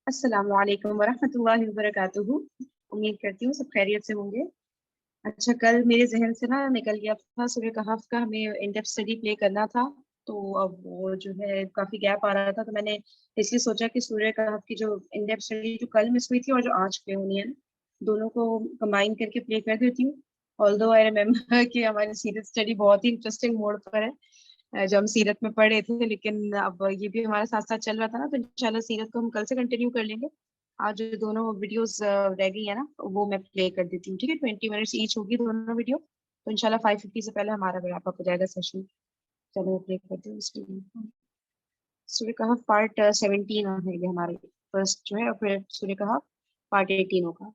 السلام علیکم ورحمۃ اللہ وبرکاتہ. امید کرتی ہوں سب خیریت سے ہوں گے. اچھا، کل میرے ذہن سے نا نکل گیا تھا سورہ کہف کا ہمیں ان ڈیپتھ اسٹڈی پلے کرنا تھا. تو اب وہ جو ہے کافی گیپ آ رہا تھا، تو میں نے اس لیے سوچا کہ سورہ کہف کی جو ان ڈیپتھ اسٹڈی جو کل مس ہوئی تھی اور جو آج پلے ہونی ہے، دونوں کو کمبائن کر کے پلے کر دیتی ہوں. آلدو آئی ریممبر کہ ہماری سیرت اسٹڈی بہت ہی انٹرسٹنگ موڈ پر ہے جو ہم سیرت میں پڑھ رہے تھے، لیکن اب یہ بھی ہمارے ساتھ ساتھ چل رہا تھا نا، تو انشاءاللہ سیرت کو ہم کل سے کنٹینیو کر لیں گے. آج جو دونوں ویڈیوز رہ گئی ہیں نا، وہ میں پلے کر دیتی ہوں. ٹھیک ہے، 20 منٹس ایچ ہوگی دونوں ویڈیو، تو انشاءاللہ 5:50 سے پہلے ہمارا ریپ اپ ہو جائے گا سیشن. چلو میں پلے کرتی ہوں اس ویڈیو. سورہ کہف پارٹ 17 ہے یہ ہمارے فرسٹ جو ہے، اور پھر سورہ کہف پارٹ 18 ہوگا.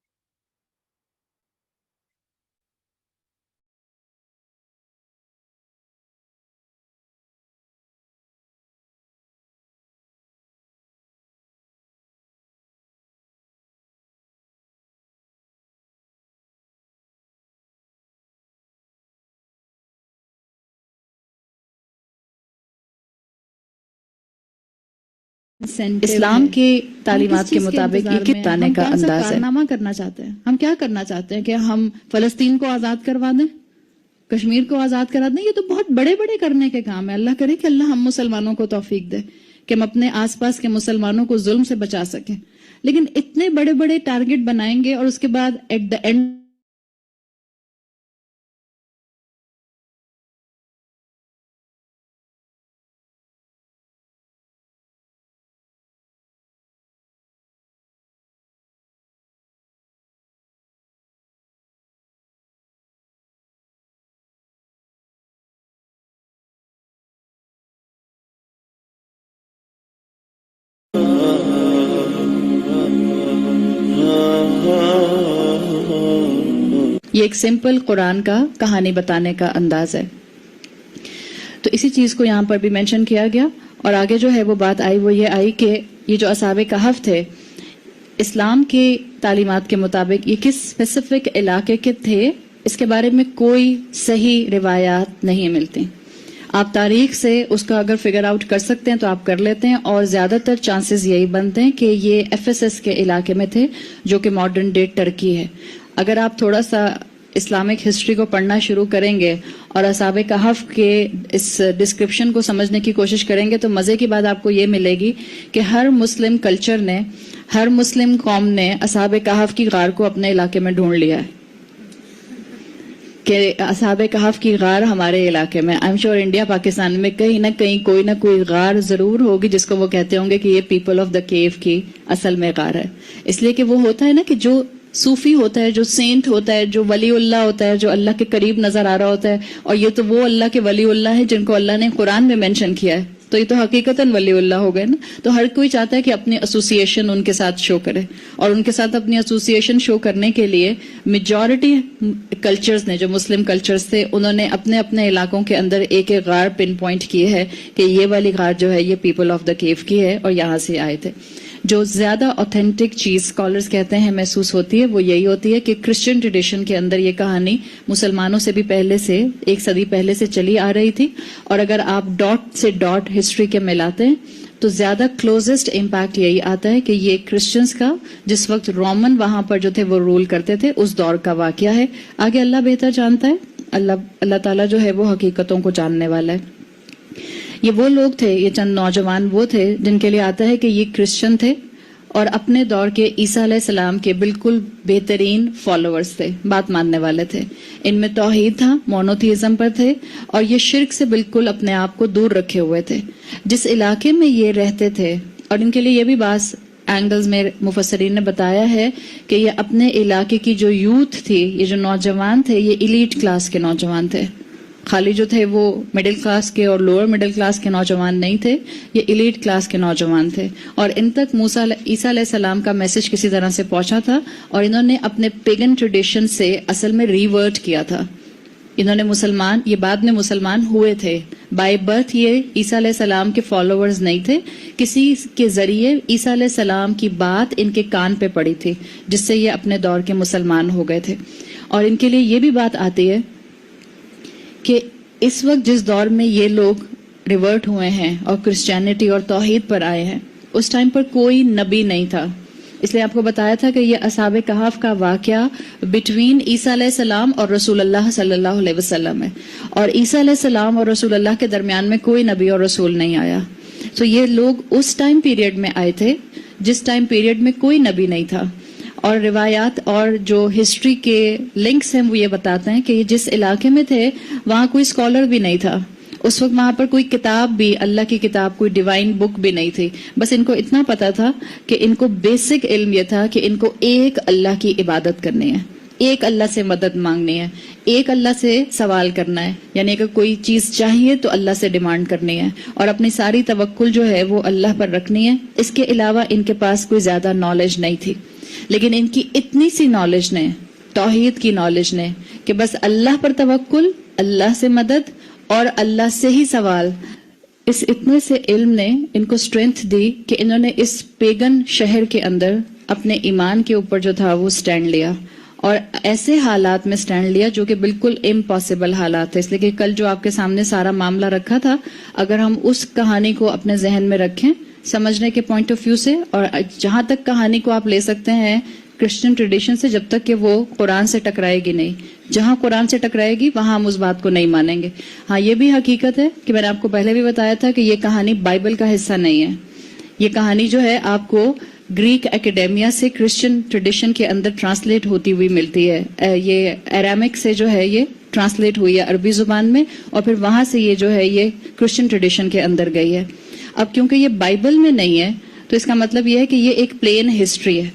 اسلام کی تعلیمات کے مطابق یہ بتانے کا انداز ہے. کارنامہ کرنا چاہتے ہیں، ہم کیا کرنا چاہتے ہیں کہ ہم فلسطین کو آزاد کروا دیں، کشمیر کو آزاد کرا دیں. یہ تو بہت بڑے بڑے کرنے کے کام ہے. اللہ کرے کہ اللہ ہم مسلمانوں کو توفیق دے کہ ہم اپنے آس پاس کے مسلمانوں کو ظلم سے بچا سکیں. لیکن اتنے بڑے بڑے ٹارگٹ بنائیں گے اور اس کے بعد ایٹ دا اینڈ یہ ایک سمپل قرآن کا کہانی بتانے کا انداز ہے. تو اسی چیز کو یہاں پر بھی مینشن کیا گیا، اور آگے جو ہے وہ بات آئی، وہ یہ آئی کہ یہ جو اصحاب کہف تھے، اسلام کی تعلیمات کے مطابق یہ کس اسپیسیفک علاقے کے تھے، اس کے بارے میں کوئی صحیح روایات نہیں ملتی. آپ تاریخ سے اس کا اگر فگر آؤٹ کر سکتے ہیں تو آپ کر لیتے ہیں، اور زیادہ تر چانسز یہی بنتے ہیں کہ یہ ایف ایس ایس کے علاقے میں تھے، جو کہ ماڈرن ڈے ٹرکی ہے. اگر آپ تھوڑا سا اسلامک ہسٹری کو پڑھنا شروع کریں گے اور اصحاب کہف کے اس ڈسکرپشن کو سمجھنے کی کوشش کریں گے، تو مزے کی بات آپ کو یہ ملے گی کہ ہر مسلم کلچر نے، ہر مسلم قوم نے اصحاب کہف کی غار کو اپنے علاقے میں ڈھونڈ لیا ہے کہ اصحاب کہف کی غار ہمارے علاقے میں. I am sure India Pakistan میں کہیں نہ کہیں کوئی نہ کوئی غار ضرور ہوگی جس کو وہ کہتے ہوں گے کہ یہ پیپل آف دا کیو کی اصل میں غار ہے. اس لیے کہ وہ ہوتا ہے نا کہ جو صوفی ہوتا ہے، جو سینٹ ہوتا ہے، جو ولی اللہ ہوتا ہے، جو اللہ کے قریب نظر آ رہا ہوتا ہے، اور یہ تو وہ اللہ کے ولی اللہ ہے جن کو اللہ نے قرآن میں مینشن کیا ہے، تو یہ تو حقیقتاً ولی اللہ ہو گئے نا. تو ہر کوئی چاہتا ہے کہ اپنی ایسوسیشن ان کے ساتھ شو کرے، اور ان کے ساتھ اپنی ایسوسیشن شو کرنے کے لیے میجورٹی کلچرز نے، جو مسلم کلچرز تھے، انہوں نے اپنے اپنے علاقوں کے اندر ایک ایک غار پن پوائنٹ کیے ہے کہ یہ والی غار جو ہے یہ پیپل آف دا کیو کی ہے اور یہاں سے آئے تھے. جو زیادہ اوتھینٹک چیز اسکالرز کہتے ہیں محسوس ہوتی ہے وہ یہی ہوتی ہے کہ کرسچن ٹریڈیشن کے اندر یہ کہانی مسلمانوں سے بھی پہلے سے، ایک صدی پہلے سے چلی آ رہی تھی. اور اگر آپ ڈاٹ سے ڈاٹ ہسٹری کے ملاتے ہیں تو زیادہ کلوزسٹ امپیکٹ یہی آتا ہے کہ یہ کرسچنز کا جس وقت رومن وہاں پر جو تھے وہ رول کرتے تھے اس دور کا واقعہ ہے. آگے اللہ بہتر جانتا ہے، اللہ تعالیٰ جو ہے وہ حقیقتوں کو جاننے والا ہے. یہ وہ لوگ تھے، یہ چند نوجوان وہ تھے جن کے لیے آتا ہے کہ یہ کرسچن تھے اور اپنے دور کے عیسیٰ علیہ السلام کے بالکل بہترین فالوورز تھے، بات ماننے والے تھے. ان میں توحید تھا، مونوتھیزم پر تھے، اور یہ شرک سے بالکل اپنے آپ کو دور رکھے ہوئے تھے. جس علاقے میں یہ رہتے تھے، اور ان کے لیے یہ بھی بعض اینگلز میں مفسرین نے بتایا ہے کہ یہ اپنے علاقے کی جو یوتھ تھی، یہ جو نوجوان تھے، یہ ایلیٹ کلاس کے نوجوان تھے. خالی جو تھے وہ مڈل کلاس کے اور لوور مڈل کلاس کے نوجوان نہیں تھے، یہ ایلیٹ کلاس کے نوجوان تھے. اور ان تک عیسیٰ علیہ السلام کا میسج کسی طرح سے پہنچا تھا، اور انہوں نے اپنے پیگن ٹریڈیشن سے اصل میں ریورٹ کیا تھا. انہوں نے یہ بعد میں مسلمان ہوئے تھے. بائی برتھ یہ عیسیٰ علیہ السلام کے فالوورز نہیں تھے، کسی کے ذریعے عیسیٰ علیہ السلام کی بات ان کے کان پہ پڑی تھی جس سے یہ اپنے دور کے مسلمان ہو گئے تھے. اور ان کے لیے یہ بھی بات آتی ہے کہ اس وقت جس دور میں یہ لوگ ریورٹ ہوئے ہیں اور کرسچینٹی اور توحید پر آئے ہیں، اس ٹائم پر کوئی نبی نہیں تھا. اس لیے آپ کو بتایا تھا کہ یہ اصحاب کہف کا واقعہ بٹوین عیسیٰ علیہ السلام اور رسول اللہ صلی اللہ علیہ وسلم ہے، اور عیسیٰ علیہ السلام اور رسول اللہ کے درمیان میں کوئی نبی اور رسول نہیں آیا. تو یہ لوگ اس ٹائم پیریڈ میں آئے تھے جس ٹائم پیریڈ میں کوئی نبی نہیں تھا. اور روایات اور جو ہسٹری کے لنکس ہیں وہ یہ بتاتے ہیں کہ جس علاقے میں تھے وہاں کوئی اسکالر بھی نہیں تھا. اس وقت وہاں پر کوئی کتاب بھی، اللہ کی کتاب، کوئی ڈیوائن بک بھی نہیں تھی. بس ان کو اتنا پتا تھا کہ ان کو بیسک علم یہ تھا کہ ان کو ایک اللہ کی عبادت کرنی ہے، ایک اللہ سے مدد مانگنی ہے، ایک اللہ سے سوال کرنا ہے. یعنی اگر کوئی چیز چاہیے تو اللہ سے ڈیمانڈ کرنی ہے، اور اپنی ساری توکل جو ہے وہ اللہ پر رکھنی ہے. اس کے علاوہ ان کے پاس کوئی زیادہ نالج نہیں تھی. لیکن ان کی اتنی سی نالج نے، توحید کی نالج نے، کہ بس اللہ پر توکل، اللہ سے مدد اور اللہ سے ہی سوال، اس اتنے سے علم نے ان کو اسٹرینتھ دی کہ انہوں نے اس پیگن شہر کے اندر اپنے ایمان کے اوپر جو تھا وہ سٹینڈ لیا، اور ایسے حالات میں سٹینڈ لیا جو کہ بالکل امپاسبل حالات تھے. اس لیے کہ کل جو آپ کے سامنے سارا معاملہ رکھا تھا، اگر ہم اس کہانی کو اپنے ذہن میں رکھیں سمجھنے کے پوائنٹ آف ویو سے، اور جہاں تک کہانی کو آپ لے سکتے ہیں کرسچن ٹریڈیشن سے، جب تک کہ وہ قرآن سے ٹکرائے گی نہیں. جہاں قرآن سے ٹکرائے گی وہاں ہم اس بات کو نہیں مانیں گے. ہاں یہ بھی حقیقت ہے کہ میں نے آپ کو پہلے بھی بتایا تھا کہ یہ کہانی بائبل کا حصہ نہیں ہے. یہ کہانی جو ہے آپ کو گریک اکیڈیمیا سے کرسچن ٹریڈیشن کے اندر ٹرانسلیٹ ہوتی ہوئی ملتی ہے. یہ ایرامک سے جو ہے یہ ٹرانسلیٹ ہوئی ہے عربی زبان میں، اور پھر وہاں سے یہ جو ہے یہ کرسچن ٹریڈیشن کے اندر گئی ہے. اب کیونکہ یہ بائبل میں نہیں ہے تو اس کا مطلب یہ ہے کہ یہ ایک پلین ہسٹری ہے.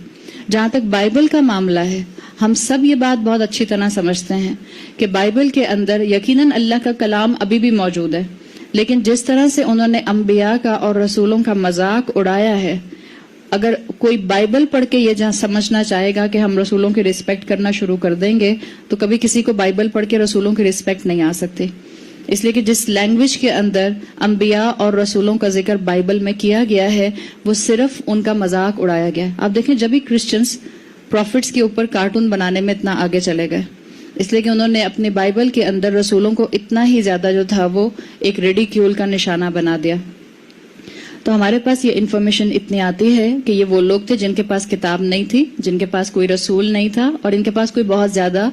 جہاں تک بائبل کا معاملہ ہے، ہم سب یہ بات بہت اچھی طرح سمجھتے ہیں کہ بائبل کے اندر یقیناً اللہ کا کلام ابھی بھی موجود ہے، لیکن جس طرح سے انہوں نے انبیاء کا اور رسولوں کا مذاق اڑایا ہے، اگر کوئی بائبل پڑھ کے یہ جہاں سمجھنا چاہے گا کہ ہم رسولوں کی رسپیکٹ کرنا شروع کر دیں گے تو کبھی کسی کو بائبل پڑھ کے رسولوں کی رسپیکٹ نہیں آ سکتی. اس لیے کہ جس لینگویج کے اندر انبیاء اور رسولوں کا ذکر بائبل میں کیا گیا ہے وہ صرف ان کا مذاق اڑایا گیا. آپ دیکھیں جب بھی کرسچنز پروفٹس کے اوپر کارٹون بنانے میں اتنا آگے چلے گئے، اس لیے کہ انہوں نے اپنی بائبل کے اندر رسولوں کو اتنا ہی زیادہ جو تھا وہ ایک ریڈیکیول کا نشانہ بنا دیا. تو ہمارے پاس یہ انفارمیشن اتنی آتی ہے کہ یہ وہ لوگ تھے جن کے پاس کتاب نہیں تھی، جن کے پاس کوئی رسول نہیں تھا، اور ان کے پاس کوئی بہت زیادہ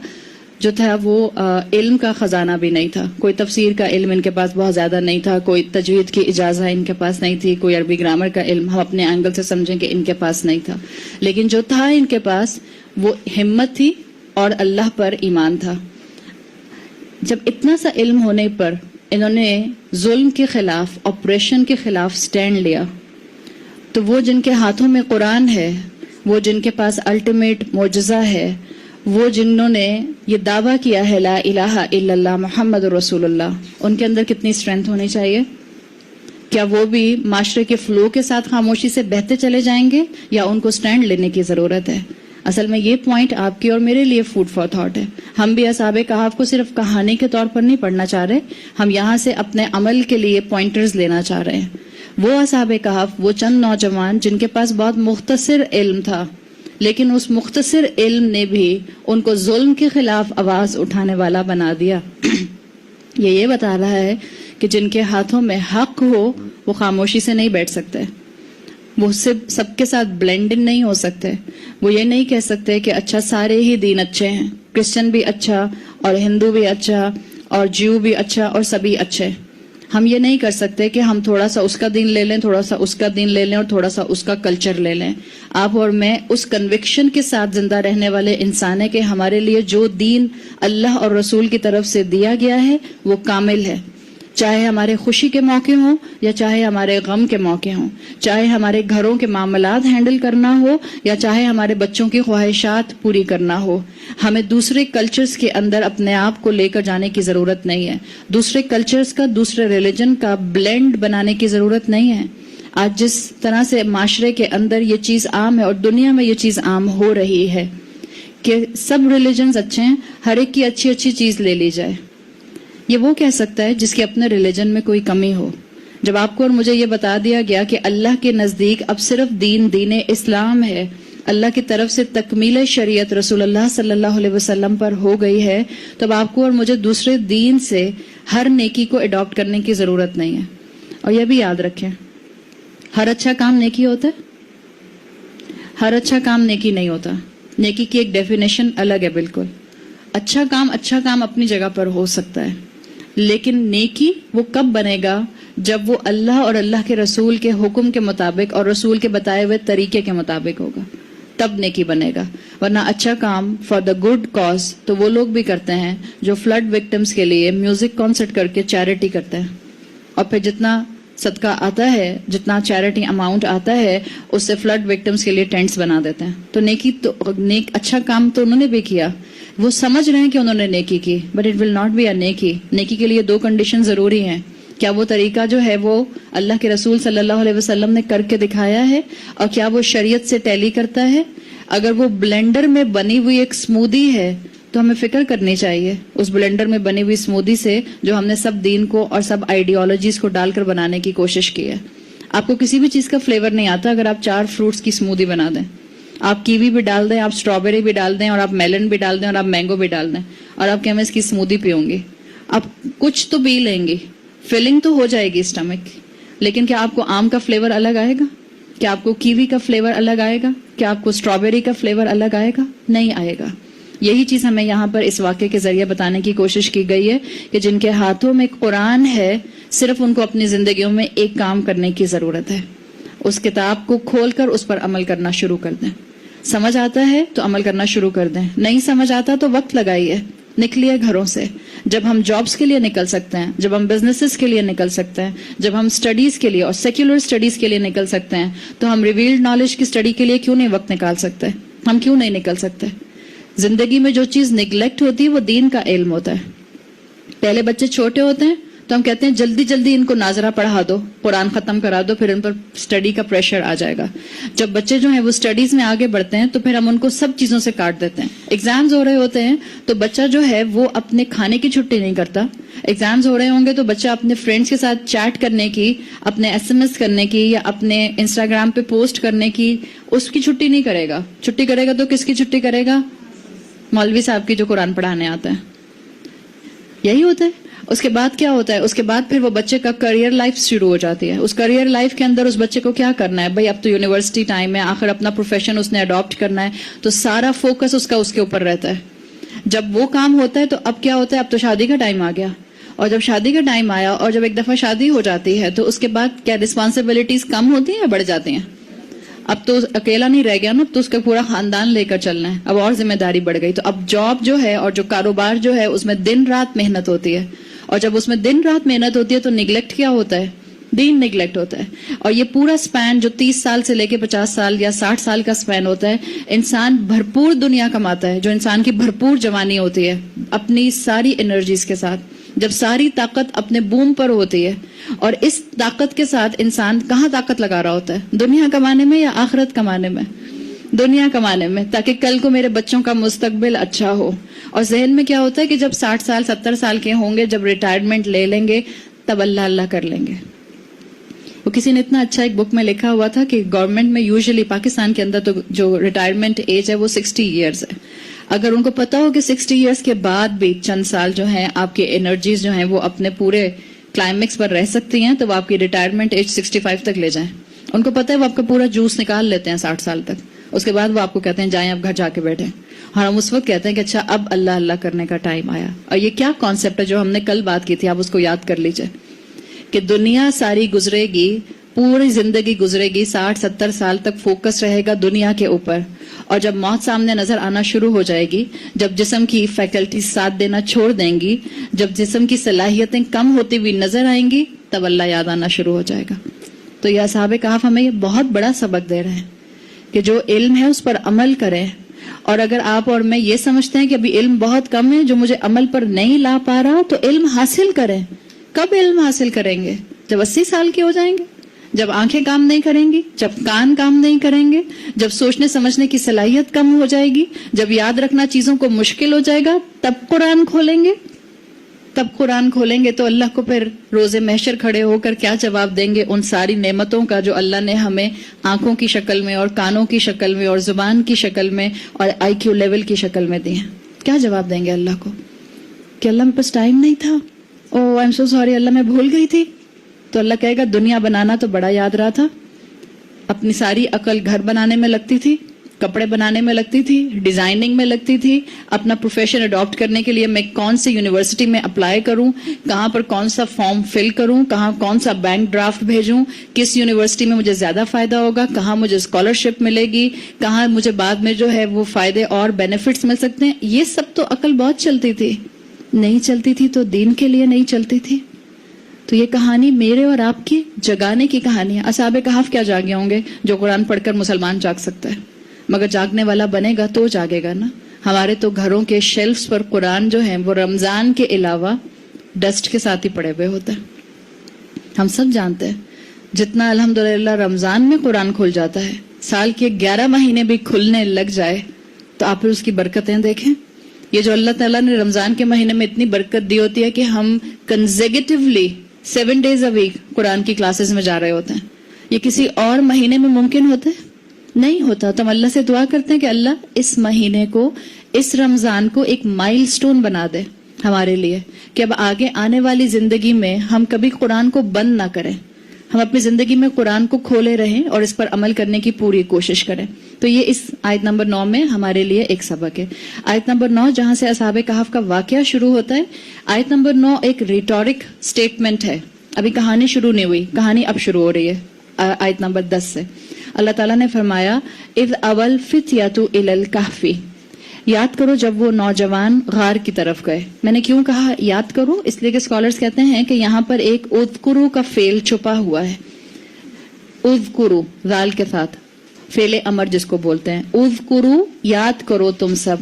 جو تھا وہ علم کا خزانہ بھی نہیں تھا. کوئی تفسیر کا علم ان کے پاس بہت زیادہ نہیں تھا، کوئی تجوید کی اجازت ان کے پاس نہیں تھی، کوئی عربی گرامر کا علم ہم اپنے اینگل سے سمجھیں کہ ان کے پاس نہیں تھا. لیکن جو تھا ان کے پاس وہ ہمت تھی اور اللہ پر ایمان تھا. جب اتنا سا علم ہونے پر انہوں نے ظلم کے خلاف، آپریشن کے خلاف سٹینڈ لیا، تو وہ جن کے ہاتھوں میں قرآن ہے، وہ جن کے پاس الٹیمیٹ معجزہ ہے، وہ جنہوں نے یہ دعویٰ کیا ہے لا الہ الا اللہ محمد رسول اللہ، ان کے اندر کتنی اسٹرینتھ ہونی چاہیے؟ کیا وہ بھی معاشرے کے فلو کے ساتھ خاموشی سے بہتے چلے جائیں گے، یا ان کو سٹینڈ لینے کی ضرورت ہے؟ اصل میں یہ پوائنٹ آپ کی اور میرے لیے فوڈ فار تھاٹ ہے. ہم بھی اصحاب کہف کو صرف کہانی کے طور پر نہیں پڑھنا چاہ رہے، ہم یہاں سے اپنے عمل کے لیے پوائنٹرز لینا چاہ رہے ہیں. وہ اصحاب کہف، وہ چند نوجوان جن کے پاس بہت مختصر علم تھا، لیکن اس مختصر علم نے بھی ان کو ظلم کے خلاف آواز اٹھانے والا بنا دیا. یہ بتا رہا ہے کہ جن کے ہاتھوں میں حق ہو وہ خاموشی سے نہیں بیٹھ سکتے، وہ سب کے ساتھ بلینڈ ان نہیں ہو سکتے. وہ یہ نہیں کہہ سکتے کہ اچھا سارے ہی دین اچھے ہیں، کرسچن بھی اچھا اور ہندو بھی اچھا اور جیو بھی اچھا اور سبھی اچھے. ہم یہ نہیں کر سکتے کہ ہم تھوڑا سا اس کا دین لے لیں، تھوڑا سا اس کا دین لے لیں اور تھوڑا سا اس کا کلچر لے لیں. آپ اور میں اس کنوکشن کے ساتھ زندہ رہنے والے انسان ہیں کہ ہمارے لیے جو دین اللہ اور رسول کی طرف سے دیا گیا ہے وہ کامل ہے، چاہے ہمارے خوشی کے موقع ہوں یا چاہے ہمارے غم کے موقع ہوں، چاہے ہمارے گھروں کے معاملات ہینڈل کرنا ہو یا چاہے ہمارے بچوں کی خواہشات پوری کرنا ہو. ہمیں دوسرے کلچرز کے اندر اپنے آپ کو لے کر جانے کی ضرورت نہیں ہے، دوسرے کلچرز کا، دوسرے ریلیجن کا بلینڈ بنانے کی ضرورت نہیں ہے. آج جس طرح سے معاشرے کے اندر یہ چیز عام ہے اور دنیا میں یہ چیز عام ہو رہی ہے کہ سب ریلیجنز اچھے ہیں، ہر ایک کی اچھی اچھی چیز لے لی جائے. یہ وہ کہہ سکتا ہے جس کے اپنے ریلیجن میں کوئی کمی ہو. جب آپ کو اور مجھے یہ بتا دیا گیا کہ اللہ کے نزدیک اب صرف دین اسلام ہے، اللہ کی طرف سے تکمیل شریعت رسول اللہ صلی اللہ علیہ وسلم پر ہو گئی ہے، تو اب آپ کو اور مجھے دوسرے دین سے ہر نیکی کو اڈاپٹ کرنے کی ضرورت نہیں ہے. اور یہ بھی یاد رکھیں، ہر اچھا کام نیکی ہوتا ہے. ہر اچھا کام نیکی نہیں ہوتا. نیکی کی ایک ڈیفینیشن الگ ہے بالکل. اچھا کام اپنی جگہ پر ہو سکتا ہے, لیکن نیکی وہ کب بنے گا جب وہ اللہ اور اللہ کے رسول کے حکم کے مطابق اور رسول کے بتائے ہوئے طریقے کے مطابق ہوگا, تب نیکی بنے گا. ورنہ اچھا کام فار دا گڈ کاز تو وہ لوگ بھی کرتے ہیں جو فلڈ وکٹمز کے لیے میوزک کانسرٹ کر کے چیریٹی کرتے ہیں, اور پھر جتنا صدقہ آتا ہے, جتنا چیریٹی اماؤنٹ آتا ہے, اس سے فلڈ وکٹمز کے لیے ٹینٹس بنا دیتے ہیں. تو اچھا کام تو انہوں نے بھی کیا, وہ سمجھ رہے ہیں کہ انہوں نے نیکی کی, but it will not be a نیکی. نیکی کے لیے 2 کنڈیشن ضروری ہیں. کیا وہ طریقہ جو ہے وہ اللہ کے رسول صلی اللہ علیہ وسلم نے کر کے دکھایا ہے, اور کیا وہ شریعت سے ٹیلی کرتا ہے. اگر وہ بلینڈر میں بنی ہوئی ایک سمودی ہے تو ہمیں فکر کرنی چاہیے اس بلینڈر میں بنی ہوئی سمودی سے جو ہم نے سب دین کو اور سب آئیڈیالوجیز کو ڈال کر بنانے کی کوشش کی ہے. آپ کو کسی بھی چیز کا فلیور نہیں آتا اگر آپ 4 فروٹس کی سمودی بنا دیں. آپ کیوی بھی ڈال دیں, آپ اسٹرابیری بھی ڈال دیں, اور آپ میلن بھی ڈال دیں, اور آپ مینگو بھی ڈال دیں, اور آپ کہ میں اس کی سمودی پیوں گی. آپ کچھ تو پی لیں گی, فیلنگ تو ہو جائے گی اسٹمک, لیکن کیا آپ کو آم کا فلیور الگ آئے گا؟ کیا آپ کو کیوی کا فلیور الگ آئے گا؟ کیا آپ کو اسٹرابیری کا فلیور الگ آئے گا؟ نہیں آئے گا. یہی چیز ہمیں یہاں پر اس واقعے کے ذریعے بتانے کی کوشش کی گئی ہے کہ جن کے ہاتھوں میں قرآن ہے, صرف ان کو اپنی زندگیوں میں ایک کام کرنے کی ضرورت ہے, اس کتاب کو کھول کر اس پر عمل کرنا شروع کر دیں. سمجھ آتا ہے تو عمل کرنا شروع کر دیں, نہیں سمجھ آتا تو وقت لگائیے, نکلیے گھروں سے. جب ہم جابس کے لیے نکل سکتے ہیں, جب ہم بزنسز کے لیے نکل سکتے ہیں, جب ہم اسٹڈیز کے لیے اور سیکولر اسٹڈیز کے لیے نکل سکتے ہیں, تو ہم ریویلڈ نالج کی اسٹڈی کے لیے کیوں نہیں وقت نکال سکتے؟ ہم کیوں نہیں نکل سکتے؟ زندگی میں جو چیز نگلیکٹ ہوتی ہے وہ دین کا علم ہوتا ہے. پہلے بچے چھوٹے ہوتے ہیں تو ہم کہتے ہیں جلدی جلدی ان کو ناظرہ پڑھا دو, قرآن ختم کرا دو, پھر ان پر اسٹڈی کا پریشر آ جائے گا. جب بچے جو ہیں وہ اسٹڈیز میں آگے بڑھتے ہیں تو پھر ہم ان کو سب چیزوں سے کاٹ دیتے ہیں. ایگزامز ہو رہے ہوتے ہیں تو بچہ جو ہے وہ اپنے کھانے کی چھٹی نہیں کرتا. ایگزامز ہو رہے ہوں گے تو بچہ اپنے فرینڈس کے ساتھ چیٹ کرنے کی, اپنے SMS کرنے کی, یا اپنے انسٹاگرام پہ پوسٹ کرنے کی, اس کی چھٹی نہیں کرے گا. چھٹی کرے گا تو کس کی چھٹی کرے گا؟ مولوی صاحب کی جو قرآن پڑھانے آتا ہے. یہی ہوتا ہے. اس کے بعد کیا ہوتا ہے؟ اس کے بعد پھر وہ بچے کا کریئر لائف شروع ہو جاتی ہے. اس کریئر لائف کے اندر اس بچے کو کیا کرنا ہے؟ بھائی اب تو یونیورسٹی ٹائم ہے, آخر اپنا پروفیشن اس نے اڈاپٹ کرنا ہے, تو سارا فوکس اس کا اس کے اوپر رہتا ہے. جب وہ کام ہوتا ہے تو اب کیا ہوتا ہے؟ اب تو شادی کا ٹائم آ گیا, اور جب شادی کا ٹائم آیا اور جب ایک دفعہ شادی ہو جاتی ہے تو اس کے بعد کیا رسپانسبلٹیز کم ہوتی ہیں یا بڑھ جاتی ہیں؟ اب تو اکیلا نہیں رہ گیا نا, تو اس کا پورا خاندان لے کر چلنا ہے, اب اور ذمہ داری بڑھ گئی. تو اب جاب جو ہے اور جو کاروبار جو ہے اس میں دن رات محنت ہوتی ہے, اور جب اس میں دن رات محنت ہوتی ہے تو نگلیکٹ کیا ہوتا ہے؟ دین نگلیکٹ ہوتا ہے. اور یہ پورا سپین جو 30 سال سے لے کے 50 سال یا 60 سال کا سپین ہوتا ہے, انسان بھرپور دنیا کماتا ہے, جو انسان کی بھرپور جوانی ہوتی ہے اپنی ساری انرجیز کے ساتھ, جب ساری طاقت اپنے بوم پر ہوتی ہے. اور اس طاقت کے ساتھ انسان کہاں طاقت لگا رہا ہوتا ہے؟ دنیا کمانے میں یا آخرت کمانے میں؟ دنیا کمانے میں, تاکہ کل کو میرے بچوں کا مستقبل اچھا ہو. اور ذہن میں کیا ہوتا ہے کہ جب 60 سال 70 سال کے ہوں گے, جب ریٹائرمنٹ لے لیں گے, تب اللہ اللہ کر لیں گے. وہ کسی نے اتنا اچھا ایک بک میں لکھا ہوا تھا کہ گورنمنٹ میں یوزلی پاکستان کے اندر تو جو ریٹائرمنٹ ایج ہے وہ 60 ایئرز ہے. اگر ان کو پتا ہو کہ 60 ایئرز کے بعد بھی چند سال جو ہیں آپ کی انرجیز جو ہیں وہ اپنے پورے کلائمیکس پر رہ سکتی ہیں, تو وہ آپ کی ریٹائرمنٹ ایج 65 تک لے جائیں. ان کو پتا ہے وہ آپ کا پورا جوس نکال لیتے ہیں 60 سال تک, اس کے بعد وہ آپ کو کہتے ہیں جائیں اب گھر جا کے بیٹھیں. اور ہم اس وقت کہتے ہیں کہ اچھا اب اللہ اللہ کرنے کا ٹائم آیا. اور یہ کیا کانسیپٹ ہے جو ہم نے کل بات کی تھی, آپ اس کو یاد کر لیجئے کہ دنیا ساری گزرے گی, پوری زندگی گزرے گی, 60-70 سال تک فوکس رہے گا دنیا کے اوپر, اور جب موت سامنے نظر آنا شروع ہو جائے گی, جب جسم کی فیکلٹیز ساتھ دینا چھوڑ دیں گی, جب جسم کی صلاحیتیں کم ہوتی ہوئی نظر آئیں گی, تب اللہ یاد آنا شروع ہو جائے گا. تو یہ اصحاب کہف ہمیں یہ بہت بڑا سبق دے رہے ہیں کہ جو علم ہے اس پر عمل کریں. اور اگر آپ اور میں یہ سمجھتے ہیں کہ ابھی علم بہت کم ہے جو مجھے عمل پر نہیں لا پا رہا, تو علم حاصل کریں. کب علم حاصل کریں گے؟ جب 80 سال کے ہو جائیں گے, جب آنکھیں کام نہیں کریں گی, جب کان کام نہیں کریں گے, جب سوچنے سمجھنے کی صلاحیت کم ہو جائے گی, جب یاد رکھنا چیزوں کو مشکل ہو جائے گا, تب قرآن کھولیں گے. تب قرآن کھولیں گے تو اللہ کو پھر روز محشر کھڑے ہو کر کیا جواب دیں گے ان ساری نعمتوں کا جو اللہ نے ہمیں آنکھوں کی شکل میں اور کانوں کی شکل میں اور زبان کی شکل میں اور IQ لیول کی شکل میں دی ہیں. کیا جواب دیں گے اللہ کو کہ اللہ میرے پاس ٹائم نہیں تھا, او آئی ایم سو سوری اللہ میں بھول گئی تھی. تو اللہ کہے گا دنیا بنانا تو بڑا یاد رہا تھا, اپنی ساری عقل گھر بنانے میں لگتی تھی, کپڑے بنانے میں لگتی تھی, ڈیزائننگ میں لگتی تھی, اپنا پروفیشن اڈاپٹ کرنے کے لیے میں کون سی یونیورسٹی میں اپلائی کروں, کہاں پر کون سا فارم فل کروں, کہاں کون سا بینک ڈرافٹ بھیجوں, کس یونیورسٹی میں مجھے زیادہ فائدہ ہوگا, کہاں مجھے اسکالرشپ ملے گی, کہاں مجھے بعد میں جو ہے وہ فائدے اور بینیفٹس مل سکتے ہیں. یہ سب تو عقل بہت چلتی تھی. نہیں چلتی تھی تو دین کے لیے نہیں چلتی تھی. تو یہ کہانی میرے اور آپ کی جگانے کی کہانی ہے. اصحاب کہف کیا جاگے ہوں گے؟ جو قرآن پڑھ کر مسلمان جاگ سکتا ہے, مگر جاگنے والا بنے گا تو جاگے گا نا. ہمارے تو گھروں کے شیلفز پر قرآن جو ہیں وہ رمضان کے علاوہ ڈسٹ کے ساتھ ہی پڑے ہوئے ہوتے ہیں. ہم سب جانتے ہیں جتنا الحمدللہ رمضان میں قرآن کھل جاتا ہے, سال کے 11 مہینے بھی کھلنے لگ جائے تو آپ پھر اس کی برکتیں دیکھیں. یہ جو اللہ تعالیٰ نے رمضان کے مہینے میں اتنی برکت دی ہوتی ہے کہ ہم کنزیکٹیولی 7 days a week قرآن کی کلاسز میں جا رہے ہوتے ہیں, یہ کسی اور مہینے میں ممکن ہوتا ہے؟ نہیں ہوتا. تو ہم اللہ سے دعا کرتے ہیں کہ اللہ اس مہینے کو, اس رمضان کو ایک مائل سٹون بنا دے ہمارے لیے, کہ اب آگے آنے والی زندگی میں ہم کبھی قرآن کو بند نہ کریں, ہم اپنی زندگی میں قرآن کو کھولے رہیں اور اس پر عمل کرنے کی پوری کوشش کریں. تو یہ اس آیت نمبر 9 میں ہمارے لیے ایک سبق ہے. آیت نمبر 9 جہاں سے اصحاب کہف کا واقعہ شروع ہوتا ہے, آیت نمبر 9 ایک ریٹورک سٹیٹمنٹ ہے. ابھی کہانی شروع نہیں ہوئی, کہانی اب شروع ہو رہی ہے آیت نمبر 10 سے. اللہ تعالیٰ نے فرمایا اذ اول فتیۃ الی الکہف, یاد کرو جب وہ نوجوان غار کی طرف گئے. میں نے کیوں کہا یاد کرو؟ اس لیے کہ اسکالرز کہتے ہیں کہ یہاں پر ایک اذکرو کا فعل چھپا ہوا ہے. اذکرو ذال کے ساتھ, فعل امر جس کو بولتے ہیں. اذکرو یاد کرو تم سب,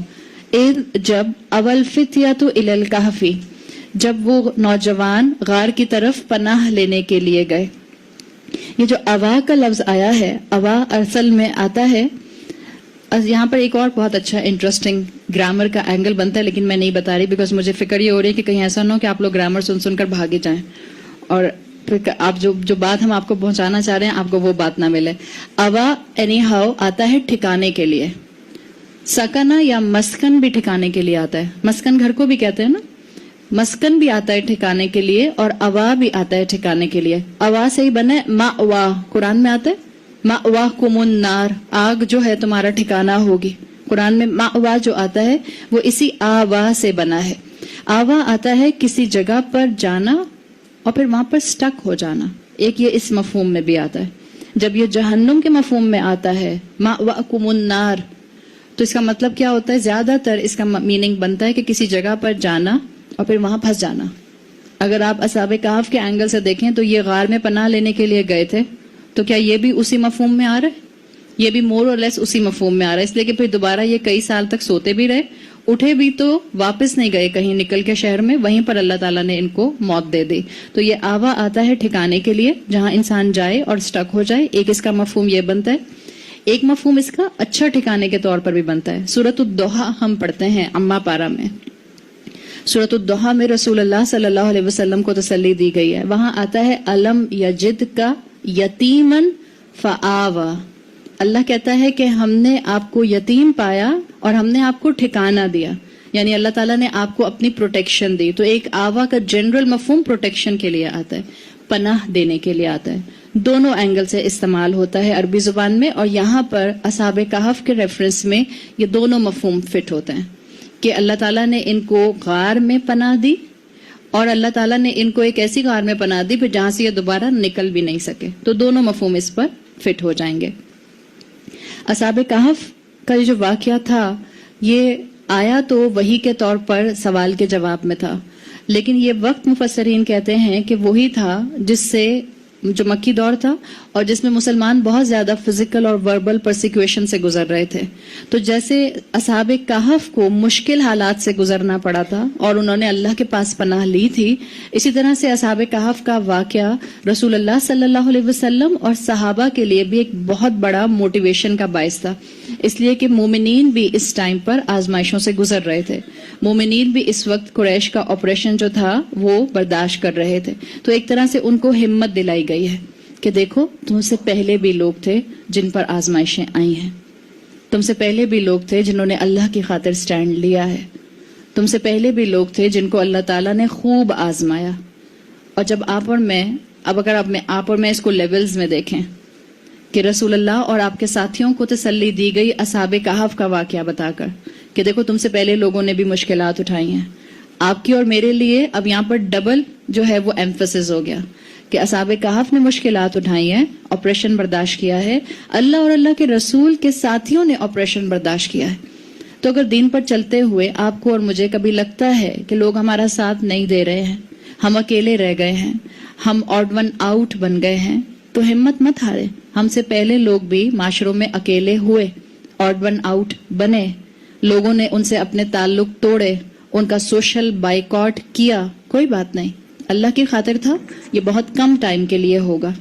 اذ جب, اول فتیۃ الی الکہف جب وہ نوجوان غار کی طرف پناہ لینے کے لیے گئے. یہ جو اوا کا لفظ آیا ہے, اوا اصل میں آتا ہے, یہاں پر ایک اور بہت اچھا انٹرسٹنگ گرامر کا اینگل بنتا ہے, لیکن میں نہیں بتا رہی بیکاز مجھے فکر یہ ہو رہی ہے کہ کہیں ایسا نہ ہو کہ آپ لوگ گرامر سن سن کر بھاگے جائیں اور پھر آپ جو بات ہم آپ کو پہنچانا چاہ رہے ہیں آپ کو وہ بات نہ ملے. اوا اینی ہاؤ آتا ہے ٹھکانے کے لیے. سکنا یا مسکن بھی ٹھکانے کے لیے آتا ہے. مسکن گھر کو بھی کہتے ہیں نا, مسکن بھی آتا ہے ٹھکانے کے لیے, اور اوا بھی آتا ہے ٹھکانے کے لیے. اوا سے ہی بنا ہے مأوا, قرآن میں آتا ہے مأواکم النار, آگ جو ہے تمہارا ٹھکانہ ہوگی. قرآن میں مأوا جو آتا ہے وہ اسی آوا سے بنا ہے. آوا آتا ہے کسی جگہ پر جانا اور پھر وہاں پر سٹک ہو جانا. ایک یہ اس مفہوم میں بھی آتا ہے. جب یہ جہنم کے مفہوم میں آتا ہے مأواکم النار, تو اس کا مطلب کیا ہوتا ہے؟ زیادہ تر اس کا میننگ بنتا ہے کہ کسی جگہ پر جانا اور پھر وہاں پھنس جانا. اگر آپ اصحاب کہف کے اینگل سے دیکھیں تو یہ غار میں پناہ لینے کے لیے گئے تھے, تو کیا یہ بھی اسی مفہوم میں آ رہا ہے؟ یہ بھی مور اور لیس اسی مفہوم میں آ رہا ہے. اس لیے کہ پھر دوبارہ یہ کئی سال تک سوتے بھی رہے, اٹھے بھی تو واپس نہیں گئے کہیں نکل کے شہر میں, وہیں پر اللہ تعالیٰ نے ان کو موت دے دی. تو یہ آوا آتا ہے ٹھکانے کے لیے جہاں انسان جائے اور سٹک ہو جائے. ایک اس کا مفہوم یہ بنتا ہے. ایک مفہوم اس کا اچھا ٹھکانے کے طور پر بھی بنتا ہے. سورۃ الضحیٰ ہم پڑھتے ہیں اما پارا میں. سورۃ الضحیٰ میں رسول اللہ صلی اللہ علیہ وسلم کو تسلی دی گئی ہے. وہاں آتا ہے الم یجد کا یتیمن فآوا. اللہ کہتا ہے کہ ہم نے آپ کو یتیم پایا اور ہم نے آپ کو ٹھکانہ دیا, یعنی اللہ تعالیٰ نے آپ کو اپنی پروٹیکشن دی. تو ایک آوا کا جنرل مفہوم پروٹیکشن کے لیے آتا ہے, پناہ دینے کے لیے آتا ہے. دونوں اینگل سے استعمال ہوتا ہے عربی زبان میں, اور یہاں پر اصحاب کہف کے ریفرنس میں یہ دونوں مفہوم فٹ ہوتے ہیں کہ اللہ تعالیٰ نے ان کو غار میں پناہ دی اور اللہ تعالیٰ نے ان کو ایک ایسی غار میں پناہ دی پھر جہاں سے یہ دوبارہ نکل بھی نہیں سکے. تو دونوں مفہوم اس پر فٹ ہو جائیں گے. اصحاب کہف کا جو واقعہ تھا یہ آیا تو وحی کے طور پر سوال کے جواب میں تھا, لیکن یہ وقت مفسرین کہتے ہیں کہ وہی تھا جس سے جو مکی دور تھا اور جس میں مسلمان بہت زیادہ فزیکل اور وربل پرسیکیوشن سے گزر رہے تھے. تو جیسے اصحاب کہف کو مشکل حالات سے گزرنا پڑا تھا اور انہوں نے اللہ کے پاس پناہ لی تھی, اسی طرح سے اصحاب کہف کا واقعہ رسول اللہ صلی اللہ علیہ وسلم اور صحابہ کے لیے بھی ایک بہت بڑا موٹیویشن کا باعث تھا, اس لیے کہ مومنین بھی اس ٹائم پر آزمائشوں سے گزر رہے تھے. مومنین بھی اس وقت قریش کا آپریشن جو تھا وہ برداشت کر رہے تھے. تو ایک طرح سے ان کو ہمت دلائی گئی ہے کہ دیکھو تم سے پہلے بھی لوگ تھے جن پر آزمائشیں آئی ہیں, تم سے پہلے بھی لوگ تھے جنہوں نے اللہ کی خاطر سٹینڈ لیا ہے, تم سے پہلے بھی لوگ تھے جن کو اللہ تعالیٰ نے خوب آزمایا. اور جب آپ اور میں, اب اگر آپ اور میں اس کو لیولز میں دیکھیں کہ رسول اللہ اور آپ کے ساتھیوں کو تسلی دی گئی اصحاب کہف کا واقعہ بتا کر کہ دیکھو تم سے پہلے لوگوں نے بھی مشکلات اٹھائی ہیں، آپ کی اور میرے لیے اب یہاں پر ڈبل جو ہے وہ ایمفسس ہو گیا کہ اصحاب کہف نے مشکلات اٹھائی ہیں، آپریشن برداشت کیا ہے، اللہ اور اللہ کے رسول کے ساتھیوں نے آپریشن برداشت کیا ہے. تو اگر دین پر چلتے ہوئے آپ کو اور مجھے کبھی لگتا ہے کہ لوگ ہمارا ساتھ نہیں دے رہے ہیں، ہم اکیلے رہ گئے ہیں، ہم آڈ ون آؤٹ بن گئے ہیں، تو ہمت مت ہارے. ہم سے پہلے لوگ بھی معاشروں میں اکیلے ہوئے، آڈ ون آؤٹ بنے، لوگوں نے ان سے اپنے تعلق توڑے، ان کا سوشل بائیکاٹ کیا، کوئی بات نہیں، اللہ کی خاطر تھا، یہ بہت کم ٹائم کے لیے ہوگا.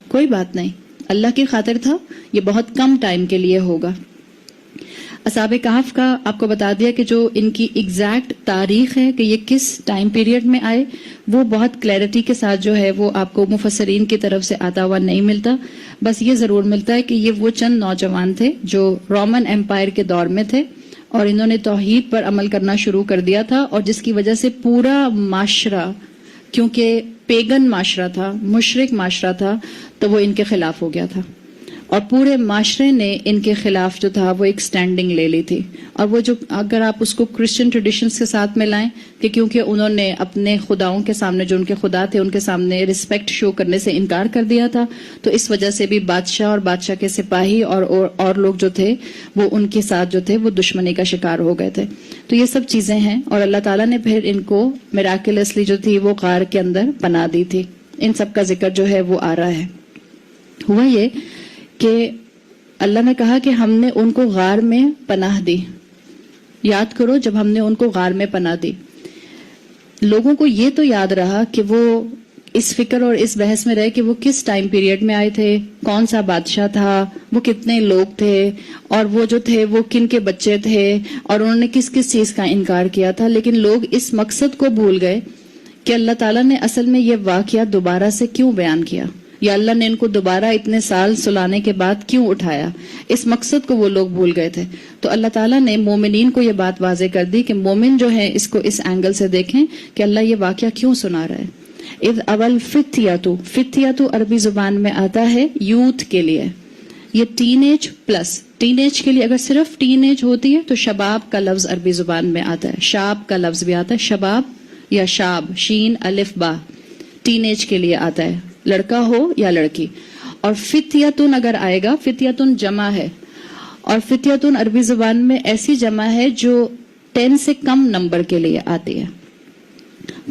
کوئی بات نہیں، اللہ کی خاطر تھا، یہ بہت کم ٹائم کے لیے ہوگا. اصحاب کہف کا آپ کو بتا دیا کہ جو ان کی ایگزیکٹ تاریخ ہے کہ یہ کس ٹائم پیریڈ میں آئے، وہ بہت کلیئرٹی کے ساتھ جو ہے وہ آپ کو مفسرین کی طرف سے آتا ہوا نہیں ملتا. بس یہ ضرور ملتا ہے کہ یہ وہ چند نوجوان تھے جو رومن ایمپائر کے دور میں تھے اور انہوں نے توحید پر عمل کرنا شروع کر دیا تھا، اور جس کی وجہ سے پورا معاشرہ، کیونکہ پیگن معاشرہ تھا، مشرک معاشرہ تھا، تو وہ ان کے خلاف ہو گیا تھا، اور پورے معاشرے نے ان کے خلاف جو تھا وہ ایک سٹینڈنگ لے لی تھی. اور وہ جو اگر آپ اس کو کرسچن ٹریڈیشنز کے ساتھ ملائیں کہ کیونکہ انہوں نے اپنے خداؤں کے سامنے، جو ان کے خدا تھے، ان کے سامنے رسپیکٹ شو کرنے سے انکار کر دیا تھا، تو اس وجہ سے بھی بادشاہ اور بادشاہ کے سپاہی اور لوگ جو تھے وہ ان کے ساتھ جو تھے وہ دشمنی کا شکار ہو گئے تھے. تو یہ سب چیزیں ہیں، اور اللہ تعالیٰ نے پھر ان کو میراکلسلی جو تھی وہ غار کے اندر پناہ دی تھی. ان سب کا ذکر جو ہے وہ آ رہا ہے. ہوا یہ کہ اللہ نے کہا کہ ہم نے ان کو غار میں پناہ دی. یاد کرو جب ہم نے ان کو غار میں پناہ دی، لوگوں کو یہ تو یاد رہا کہ وہ اس فکر اور اس بحث میں رہے کہ وہ کس ٹائم پیریڈ میں آئے تھے، کون سا بادشاہ تھا، وہ کتنے لوگ تھے، اور وہ جو تھے وہ کن کے بچے تھے، اور انہوں نے کس کس چیز کا انکار کیا تھا. لیکن لوگ اس مقصد کو بھول گئے کہ اللہ تعالیٰ نے اصل میں یہ واقعہ دوبارہ سے کیوں بیان کیا، یا اللہ نے ان کو دوبارہ اتنے سال سلانے کے بعد کیوں اٹھایا. اس مقصد کو وہ لوگ بھول گئے تھے. تو اللہ تعالیٰ نے مومنین کو یہ بات واضح کر دی کہ مومن جو ہیں اس کو اس اینگل سے دیکھیں کہ اللہ یہ واقعہ کیوں سنا رہا ہے. اذ اول فتیاتو عربی زبان میں آتا ہے یوتھ کے لیے، یہ teenage plus. Teenage کے لیے اگر صرف ٹین ایج ہوتی ہے تو شباب کا لفظ عربی زبان میں آتا ہے، شاب کا لفظ بھی آتا ہے، شباب یا شاب، شین الف با، ٹین ایج کے لیے آتا ہے، لڑکا ہو یا لڑکی. اور فتیتن اگر آئے گا، فتیتن جمع ہے، اور فتیتن عربی زبان میں ایسی جمع ہے جو 10 سے کم نمبر کے لیے آتی ہے.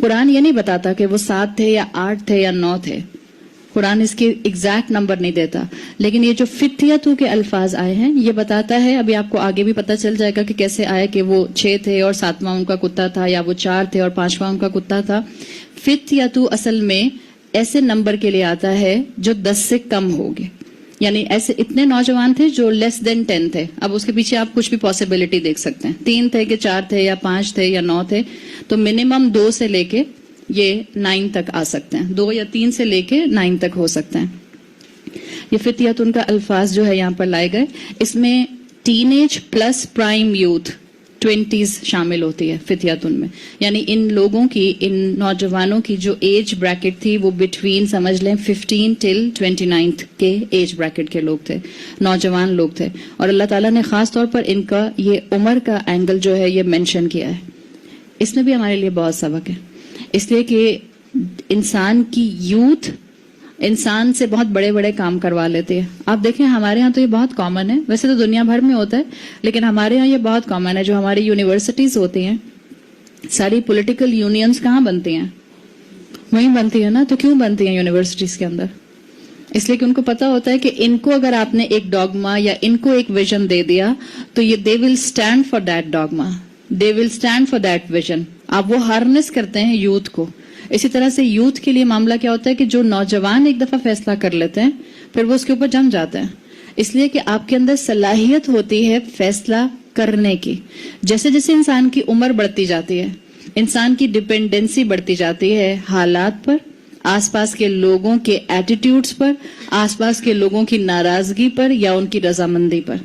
قرآن یہ نہیں بتاتا کہ وہ 7 تھے یا 8 تھے یا 9 تھے، قرآن اس کی ایگزیکٹ نمبر نہیں دیتا. لیکن یہ جو فتیتو کے الفاظ آئے ہیں یہ بتاتا ہے، ابھی آپ کو آگے بھی پتہ چل جائے گا کہ کیسے آیا کہ وہ 6 تھے اور 7واں ان کا کتا تھا، یا وہ 4 تھے اور 5واں ان کا کتا تھا. فتیتو اصل میں ایسے نمبر کے لیے آتا ہے جو 10 سے کم ہوگے، یعنی ایسے اتنے نوجوان تھے جو لیس دین 10 تھے. اب اس کے پیچھے آپ کچھ بھی پاسبلٹی دیکھ سکتے ہیں، 3 تھے کہ 4 تھے یا 5 تھے یا 9 تھے. تو منیمم 2 سے لے کے یہ 9 تک آ سکتے ہیں، 2 یا 3 سے لے کے 9 تک ہو سکتے ہیں. یہ فتیت ان کا الفاظ جو ہے یہاں پر لائے گئے. اس میں teenage plus prime youth 20s شامل ہوتی ہے فتیاتن میں. یعنی ان لوگوں کی، ان نوجوانوں کی جو ایج بریکٹ تھی وہ بٹوین سمجھ لیں 15 till 29 کے ایج بریکٹ کے لوگ تھے، نوجوان لوگ تھے. اور اللہ تعالیٰ نے خاص طور پر ان کا یہ عمر کا اینگل جو ہے یہ مینشن کیا ہے. اس میں بھی ہمارے لیے بہت سبق ہے، اس لیے کہ انسان کی یوتھ انسان سے بہت بڑے بڑے کام کروا لیتے ہیں. آپ دیکھیں ہمارے ہاں تو یہ بہت کامن ہے، ویسے تو دنیا بھر میں ہوتا ہے لیکن ہمارے ہاں یہ بہت کامن ہے. جو ہماری یونیورسٹیز ہوتی ہیں، ساری پولیٹیکل یونینز کہاں بنتی ہیں؟ وہیں بنتی ہیں نا. تو کیوں بنتی ہیں یونیورسٹیز کے اندر؟ اس لیے کہ ان کو پتا ہوتا ہے کہ ان کو اگر آپ نے ایک ڈاگما یا ان کو ایک ویژن دے دیا تو یہ they will stand for that dogma, they will stand for that vision. آپ وہ ہارنس کرتے ہیں یوتھ کو. اسی طرح سے یوتھ کے لیے معاملہ کیا ہوتا ہے کہ جو نوجوان ایک دفعہ فیصلہ کر لیتے ہیں پھر وہ اس کے اوپر جم جاتے ہیں. اس لیے کہ آپ کے اندر صلاحیت ہوتی ہے فیصلہ کرنے کی. جیسے جیسے انسان کی عمر بڑھتی جاتی ہے, انسان کی ڈپینڈنسی بڑھتی جاتی ہے حالات پر, آس پاس کے لوگوں کے ایٹیٹیوڈز پر, آس پاس کے لوگوں کی ناراضگی پر یا ان کی رضامندی پر.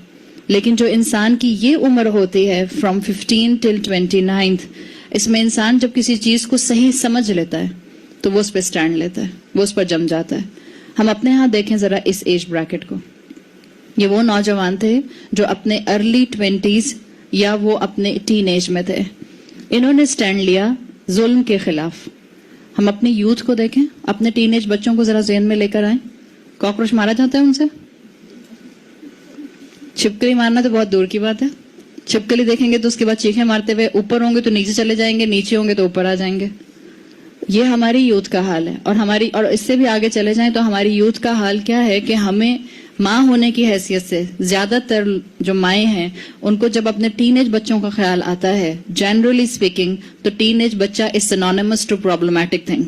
لیکن جو انسان کی یہ عمر ہوتی ہے فرام 15 till 29, اس میں انسان جب کسی چیز کو صحیح سمجھ لیتا ہے تو وہ اس پہ سٹینڈ لیتا ہے, وہ اس پر جم جاتا ہے. ہم اپنے ہاں دیکھیں ذرا اس ایج بریکٹ کو. یہ وہ نوجوان تھے جو اپنے ارلی 20s یا وہ اپنے ٹین ایج میں تھے. انہوں نے سٹینڈ لیا ظلم کے خلاف. ہم اپنے یوتھ کو دیکھیں, اپنے ٹین ایج بچوں کو ذرا ذہن میں لے کر آئیں. کاکروچ مارا جاتا ہے ان سے, چھپکلی مارنا تو بہت دور کی بات ہے. چھپکلی دیکھیں گے تو اس کے بعد چیخیں مارتے ہوئے اوپر ہوں گے تو نیچے چلے جائیں گے, نیچے ہوں گے تو اوپر آ جائیں گے. یہ ہماری یوتھ کا حال ہے. اور اس سے بھی آگے چلے جائیں تو ہماری یوتھ کا حال کیا ہے کہ ہمیں ماں ہونے کی حیثیت سے زیادہ تر جو مائیں ہیں ان کو جب اپنے ٹین ایج بچوں کا خیال آتا ہے, جنرلی اسپیکنگ, تو ٹین ایج بچہ از سینونیمس ٹو پرابلمٹک تھنگ.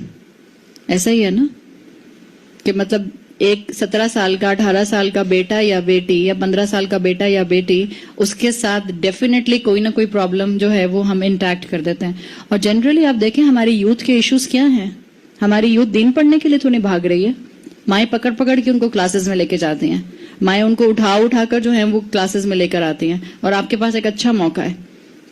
ایسا ہی ہے نا کہ مطلب ایک 17 سال کا, 18 سال کا بیٹا یا بیٹی یا 15 سال کا بیٹا یا بیٹی, اس کے ساتھ ڈیفینیٹلی کوئی نہ کوئی پرابلم جو ہے وہ ہم انٹیکٹ کر دیتے ہیں. اور جنرلی آپ دیکھیں ہماری یوتھ کے ایشوز کیا ہیں. ہماری یوتھ دین پڑھنے کے لیے تو نہیں بھاگ رہی ہے, مائیں پکڑ پکڑ کے ان کو کلاسز میں لے کے جاتی ہیں, مائیں ان کو اٹھا کر جو ہیں وہ کلاسز میں لے کر آتی ہیں. اور آپ کے پاس ایک اچھا موقع ہے,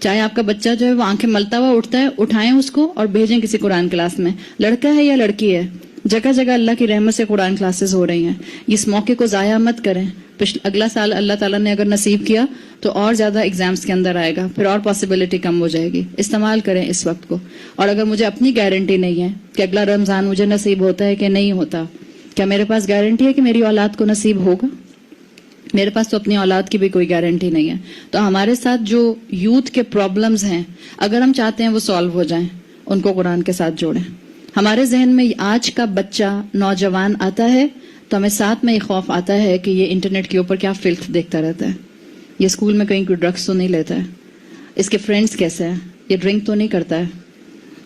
چاہے آپ کا بچہ جو ہے وہ آنکھیں ملتا ہوا اٹھتا ہے, اٹھائیں اس کو اور بھیجیں کسی قرآن کلاس میں. لڑکا ہے یا لڑکی ہے, جگہ جگہ اللہ کی رحمت سے قرآن کلاسز ہو رہی ہیں. اس موقع کو ضائع مت کریں. اگلا سال اللہ تعالیٰ نے اگر نصیب کیا تو اور زیادہ ایگزامز کے اندر آئے گا, پھر اور پاسبلٹی کم ہو جائے گی. استعمال کریں اس وقت کو. اور اگر مجھے اپنی گارنٹی نہیں ہے کہ اگلا رمضان مجھے نصیب ہوتا ہے کہ نہیں ہوتا, کیا میرے پاس گارنٹی ہے کہ میری اولاد کو نصیب ہوگا؟ میرے پاس تو اپنی اولاد کی بھی کوئی گارنٹی نہیں ہے. تو ہمارے ساتھ جو یوتھ کے پرابلمز ہیں, اگر ہم چاہتے ہیں وہ سالو ہو جائیں, ان کو قرآن کے ساتھ جوڑیں. ہمارے ذہن میں آج کا بچہ نوجوان آتا ہے تو ہمیں ساتھ میں یہ خوف آتا ہے کہ یہ انٹرنیٹ کے اوپر کیا فلم دیکھتا رہتا ہے, یہ اسکول میں کہیں کوئی ڈرگس تو نہیں لیتا ہے, اس کے فرینڈس کیسے ہیں, یہ ڈرنک تو نہیں کرتا ہے,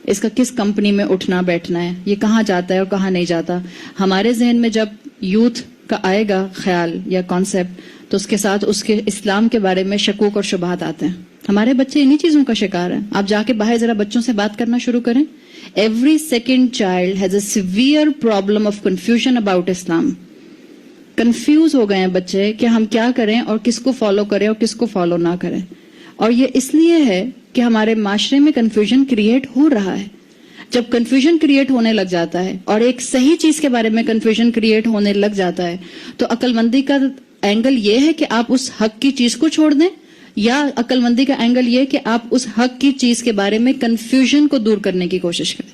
اس کا کس کمپنی میں اٹھنا بیٹھنا ہے, یہ کہاں جاتا ہے اور کہاں نہیں جاتا. ہمارے ذہن میں جب یوتھ کا آئے گا خیال یا کانسیپٹ تو اس کے ساتھ اس کے اسلام کے بارے میں شکوک اور شبہات آتے ہیں. ہمارے بچے انہی چیزوں کا شکار ہیں. آپ جا کے باہر ذرا بچوں سے بات کرنا شروع کریں. Every second child has a severe problem of confusion about Islam. Confuse ہو گئے ہیں بچے کہ ہم کیا کریں اور کس کو فالو کریں اور کس کو فالو نہ کریں. اور یہ اس لیے ہے کہ ہمارے معاشرے میں کنفیوژن کریٹ ہو رہا ہے. جب کنفیوژن کریٹ ہونے لگ جاتا ہے اور ایک صحیح چیز کے بارے میں کنفیوژن کریٹ ہونے لگ جاتا ہے تو عقل مندی کا اینگل یہ ہے کہ آپ اس حق کی چیز کو چھوڑ دیں, یا عقل مندی کا اینگل یہ کہ آپ اس حق کی چیز کے بارے میں کنفیوژن کو دور کرنے کی کوشش کریں.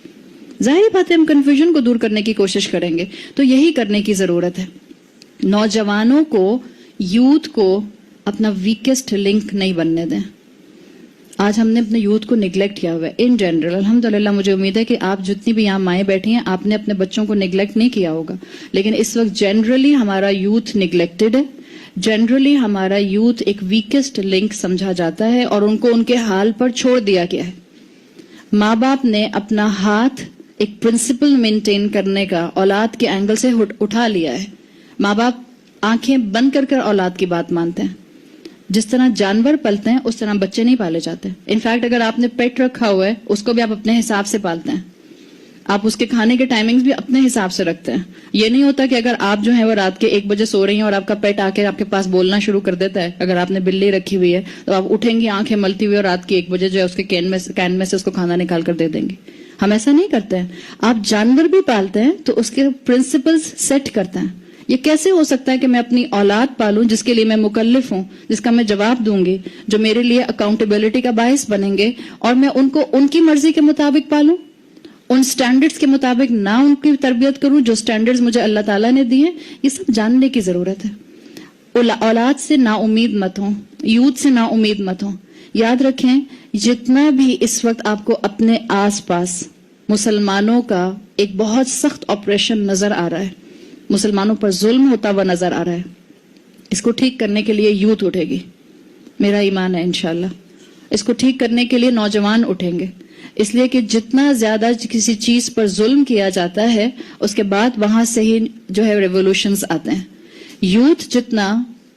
ظاہر بات ہے ہم کنفیوژن کو دور کرنے کی کوشش کریں گے, تو یہی کرنے کی ضرورت ہے. نوجوانوں کو, یوتھ کو اپنا ویکسٹ لنک نہیں بننے دیں. آج ہم نے اپنے یوتھ کو نگلیکٹ کیا ہوا ہے ان جنرل. الحمدللہ مجھے امید ہے کہ آپ جتنی بھی یہاں مائیں بیٹھی ہیں آپ نے اپنے بچوں کو نگلیکٹ نہیں کیا ہوگا, لیکن اس وقت جنرلی ہمارا یوتھ نگلیکٹڈ ہے. جنرلی ہمارا یوتھ ایک ویکسٹ لنک سمجھا جاتا ہے اور ان کو ان کے حال پر چھوڑ دیا گیا ہے. ماں باپ نے اپنا ہاتھ ایک پرنسپل مینٹین کرنے کا اولاد کے اینگل سے اٹھا لیا ہے. ماں باپ آنکھیں بند کر کر اولاد کی بات مانتے ہیں. جس طرح جانور پالتے ہیں اس طرح بچے نہیں پالے جاتے. انفیکٹ اگر آپ نے پیٹ رکھا ہوا ہے اس کو بھی آپ اپنے حساب سے پالتے ہیں. آپ اس کے کھانے کے ٹائمنگز بھی اپنے حساب سے رکھتے ہیں. یہ نہیں ہوتا کہ اگر آپ جو ہے وہ رات کے 1 بجے سو رہی ہیں اور آپ کا پیٹ آ کے آپ کے پاس بولنا شروع کر دیتا ہے. اگر آپ نے بلی رکھی ہوئی ہے تو آپ اٹھیں گی آنکھیں ملتی ہوئی اور رات کے 1 بجے جو ہے اس کے کین میں سے اس کو کھانا نکال کر دے دیں گے. ہم ایسا نہیں کرتے ہیں. آپ جانور بھی پالتے ہیں تو اس کے پرنسپلز سیٹ کرتے ہیں. یہ کیسے ہو سکتا ہے کہ میں اپنی اولاد پالوں جس کے لیے میں مکلف ہوں, جس کا میں جواب دوں گی, جو میرے لیے اکاؤنٹیبلٹی کا باعث بنیں گے, اور میں ان کو ان کی مرضی کے مطابق پالوں, ان سٹینڈرڈز کے مطابق نہ ان کی تربیت کروں جو سٹینڈرڈز مجھے اللہ تعالیٰ نے دیے. یہ سب جاننے کی ضرورت ہے. اولاد سے نا امید مت ہوں, یوتھ سے نا امید مت ہوں. یاد رکھیں جتنا بھی اس وقت آپ کو اپنے آس پاس مسلمانوں کا ایک بہت سخت آپریشن نظر آ رہا ہے, مسلمانوں پر ظلم ہوتا ہوا نظر آ رہا ہے, اس کو ٹھیک کرنے کے لیے یوتھ اٹھے گی. میرا ایمان ہے انشاءاللہ اس کو ٹھیک کرنے کے لیے نوجوان اٹھیں گے. اس لیے کہ جتنا زیادہ کسی چیز پر ظلم کیا جاتا ہے اس کے بعد وہاں سے ہی جو ہے ریولوشنز آتے ہیں. یوتھ جتنا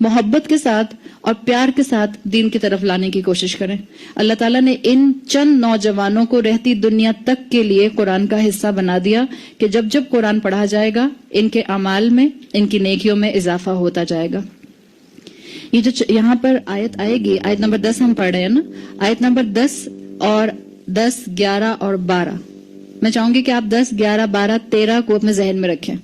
محبت کے ساتھ اور پیار کے ساتھ دین کی طرف لانے کی کوشش کریں. اللہ تعالیٰ نے ان چند نوجوانوں کو رہتی دنیا تک کے لیے قرآن کا حصہ بنا دیا کہ جب جب قرآن پڑھا جائے گا ان کے اعمال میں، ان کی نیکیوں میں اضافہ ہوتا جائے گا. یہ جو یہاں پر آیت آئے گی، آیت نمبر 10 ہم پڑھ رہے ہیں نا، آیت نمبر 10 اور 10، 11 اور 12، میں چاہوں گی کہ آپ 10، 11، 12، 13 کو اپنے ذہن میں رکھیں.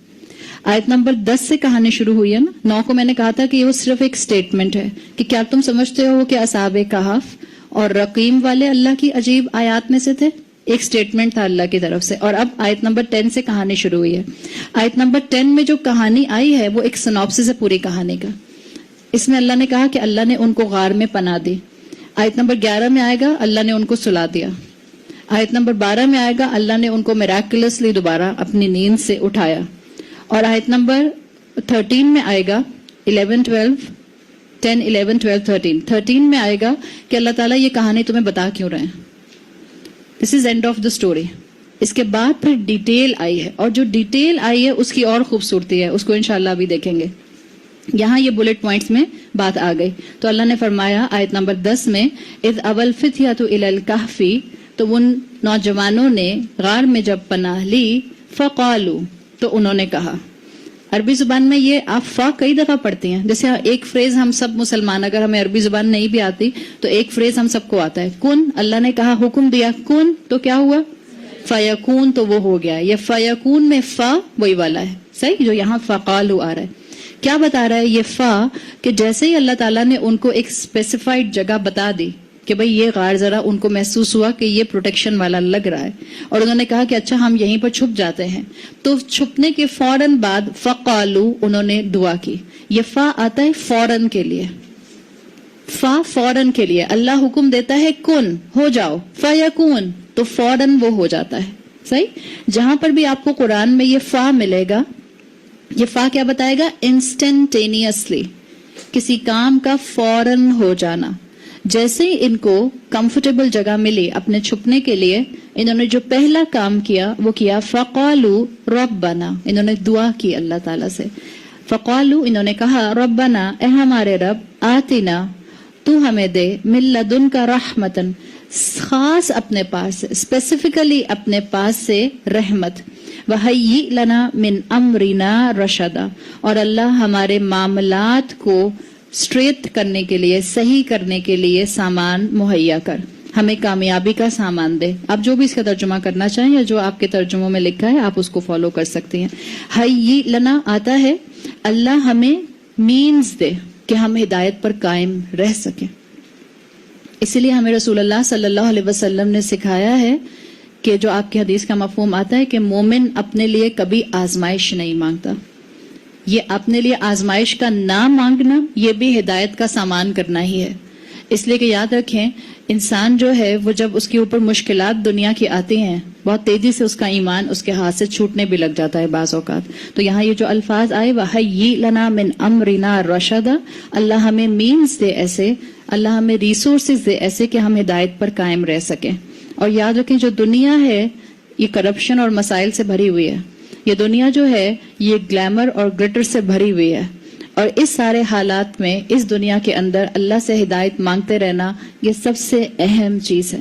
آیت نمبر 10 سے کہانی شروع ہوئی ہے نا. 9 کو میں نے کہا تھا کہ وہ صرف ایک سٹیٹمنٹ ہے کہ کیا تم سمجھتے ہو کہ اصحاب کہف اور رقیم والے اللہ کی عجیب آیات میں سے تھے. ایک سٹیٹمنٹ تھا اللہ کی طرف سے. اور اب آیت نمبر 10 سے کہانی شروع ہوئی ہے. آیت نمبر 10 میں جو کہانی آئی ہے وہ ایک سناپسس ہے پوری کہانی کا. اس میں اللہ نے کہا کہ اللہ نے ان کو غار میں پناہ دی. آیت نمبر 11 میں آئے گا اللہ نے ان کو سلا دیا. آیت نمبر 12 میں آئے گا اللہ نے ان کو میراکلسلی دوبارہ اپنی نیند سے اٹھایا. اور آیت نمبر 13 میں آئے گا 11، 12، 10، 11، 12، 13 میں آئے گا کہ اللہ تعالیٰ یہ کہانی تمہیں بتا کیوں رہے ہیں. This is end of the story. اس کے بعد پھر ڈیٹیل آئی ہے، اور جو ڈیٹیل آئی ہے اس کی اور خوبصورتی ہے، اس کو انشاءاللہ ابھی دیکھیں گے. یہاں یہ بلٹ پوائنٹس میں بات آ گئی. تو اللہ نے فرمایا آیت نمبر 10 میں اذ اول الفتیۃ الی الکہف، تو ان نوجوانوں نے غار میں جب پناہ لی، فقالوا، تو انہوں نے کہا. عربی زبان میں یہ آپ فا کئی دفعہ پڑھتی ہیں. جیسے ایک فریز ہم سب مسلمان، اگر ہمیں عربی زبان نہیں بھی آتی تو ایک فریز ہم سب کو آتا ہے، کن. اللہ نے کہا، حکم دیا کن، تو کیا ہوا؟ فیکون، تو وہ ہو گیا. یہ فیکون میں فا وہی والا ہے، صحیح، جو یہاں فقالوا آ رہا ہے. کیا بتا رہا ہے یہ فا؟ کہ جیسے ہی اللہ تعالیٰ نے ان کو ایک اسپیسیفائڈ جگہ بتا دی کہ بھئی یہ غار، ذرا ان کو محسوس ہوا کہ یہ پروٹیکشن والا لگ رہا ہے، اور انہوں نے کہا کہ اچھا ہم یہیں پر چھپ جاتے ہیں. تو چھپنے کے فوراً بعد فقالو، انہوں نے دعا کی. یہ فا آتا ہے فوراً کے لیے، فا فوراً کے لیے. اللہ حکم دیتا ہے کن، ہو جاؤ، فیکون، تو فوراً وہ ہو جاتا ہے. صحیح. جہاں پر بھی آپ کو قرآن میں یہ فا ملے گا، یہ فا کیا بتائے گا؟ انسٹنٹینیسلی، کسی کام کا فوراً ہو جانا. جیسے ہی ان کو کمفرٹیبل جگہ ملی اپنے چھپنے کے لیے، انہوں نے جو پہلا کام کیا وہ کیا فقالو ربنا، انہوں نے دعا کی اللہ تعالیٰ سے. فقالو، انہوں نے کہا، ربنا، اے ہمارے رب، آتنا، تو ہمیں دے، من لدنک رحمتن، خاص اپنے پاس سے، اسپیسیفکلی اپنے پاس سے رحمت، وہیئ لنا من امرنا رشدا، اور اللہ ہمارے معاملات کو اسٹریٹ کرنے کے لیے، صحیح کرنے کے لیے سامان مہیا کر، ہمیں کامیابی کا سامان دے. آپ جو بھی اس کا ترجمہ کرنا چاہیں یا جو آپ کے ترجموں میں لکھا ہے آپ اس کو فالو کر سکتی ہیں. ہیئ لنا آتا ہے اللہ ہمیں مینز دے کہ ہم ہدایت پر قائم رہ سکیں. اسی لیے ہمیں رسول اللہ صلی اللہ علیہ وسلم نے سکھایا ہے کہ جو آپ کی حدیث کا مفہوم آتا ہے کہ مومن اپنے لیے کبھی آزمائش نہیں مانگتا. یہ اپنے لیے آزمائش کا نہ مانگنا، یہ بھی ہدایت کا سامان کرنا ہی ہے. اس لیے کہ یاد رکھیں، انسان جو ہے وہ جب اس کے اوپر مشکلات دنیا کی آتی ہیں، بہت تیزی سے اس کا ایمان اس کے ہاتھ سے چھوٹنے بھی لگ جاتا ہے بعض اوقات. تو یہاں یہ جو الفاظ آئے، وَحَيِّ لَنَا مِنْ أَمْرِنَا رَشَدًا، اللہ ہمیں مینز دے ایسے، اللہ ہمیں ریسورسز دے ایسے کہ ہم ہدایت پر قائم رہ سکیں. اور یاد رکھیں جو دنیا ہے یہ کرپشن اور مسائل سے بھری ہوئی ہے. یہ دنیا جو ہے یہ گلیمر اور گلٹر سے بھری ہوئی ہے، اور اس سارے حالات میں اس دنیا کے اندر اللہ سے ہدایت مانگتے رہنا یہ سب سے اہم چیز ہے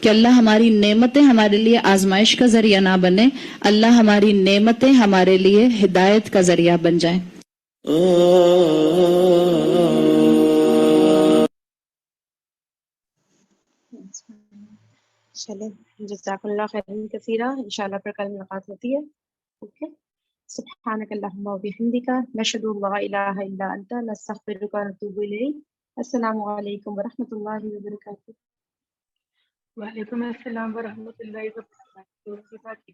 کہ اللہ ہماری نعمتیں ہمارے لیے آزمائش کا ذریعہ نہ بنے، اللہ ہماری نعمتیں ہمارے لیے ہدایت کا ذریعہ بن جائیں. چلے، جزاک اللہ خیرا کثیرا. انشاءاللہ پھر کل ملاقات ہوتی ہے. اوکے. سبحانک اللہم و بحمدک، نشہد ان لا الہ الا انت، نستغفرک و نتوب الیک. السلام علیکم ورحمۃ اللہ وبرکاتہ. وعلیکم السلام ورحمۃ اللہ وبرکاتہ.